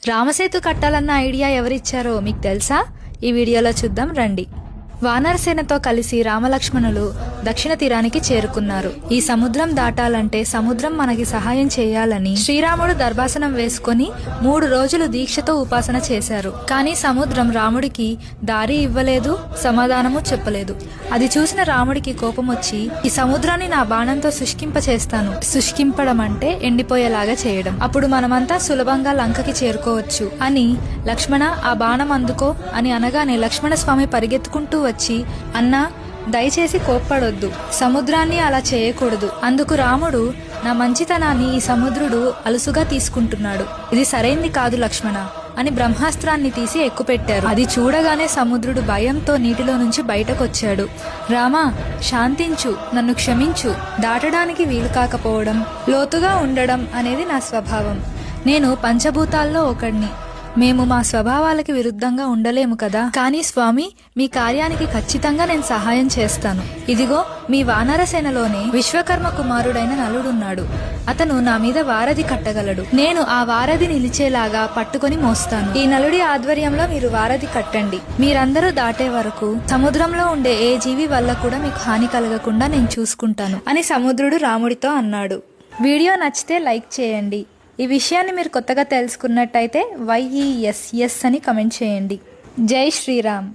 Ram Setu కట్టాలన్న idea ఎవరిచ్చారో మీకు తెలుసా? ఈ వీడియోలో చూద్దాం రండి. వానరసేనతో కలిసి రామలక్ష్మణులు దక్షిణ తీరానికి చేరుకున్నారు. ఈ సముద్రం దాటాలంటే సముద్రం మనకి సహాయం చేయాలని శ్రీరాముడు దర్భాసనం వేసుకొని 3 రోజులు దీక్షతో ఉపాసన చేశారు. కానీ సముద్రం రాముడికి దారి ఇవ్వలేదు, సమాధానము చెప్పలేదు. అది చూసిన రాముడికి కోపం వచ్చి, ఈ సముద్రాన్ని నా బాణంతో శుష్కింపచేస్తాను. శుష్కింపడం అంటే ఎండిపోయేలాగా చేయడం. అప్పుడు మనమంతా సులభంగా లంకకి చేరుకోవచ్చు అని లక్ష్మణ ఆ బాణం అందుకో అని అనగానే లక్ష్మణ స్వామి పరిగెత్తుకుంటూ వచ్చి, అన్నా దయచేసి కోప్పడొద్దు, సముద్రాన్ని అలా చేయకూడదు. అందుకు రాముడు, నా మంచితనాన్ని ఈ సముద్రుడు అలుసుగా తీసుకుంటున్నాడు, ఇది సరైంది కాదు లక్ష్మణ అని బ్రహ్మాస్త్రాన్ని తీసి ఎక్కుపెట్టారు. అది చూడగానే సముద్రుడు భయంతో నీటిలో నుంచి బయటకొచ్చాడు. రామా శాంతించు, నన్ను క్షమించు, దాటడానికి వీలు కాకపోవడం, లోతుగా ఉండడం అనేది నా స్వభావం. నేను పంచభూతాల్లో ఒకడిని. మేము మా స్వభావాలకి విరుద్ధంగా ఉండలేము కదా. కానీ స్వామి, మీ కార్యానికి ఖచ్చితంగా నేను సహాయం చేస్తాను. ఇదిగో మీ వానరసేనలోనే విశ్వకర్మ కుమారుడైన నలుడున్నాడు. అతను నా మీద వారధి కట్టగలడు. నేను ఆ వారధి నిలిచేలాగా పట్టుకొని మోస్తాను. ఈ నలుడి ఆధ్వర్యంలో మీరు వారధి కట్టండి. మీరందరూ దాటే వరకు సముద్రంలో ఉండే ఏ జీవి వల్ల కూడా మీకు హాని కలగకుండా నేను చూసుకుంటాను అని సముద్రుడు రాముడితో అన్నాడు. వీడియో నచ్చితే లైక్ చేయండి. ఈ విషయాన్ని మీరు కొత్తగా తెలుసుకున్నట్టయితే YESS అని కమెంట్ చేయండి. జై శ్రీరామ్.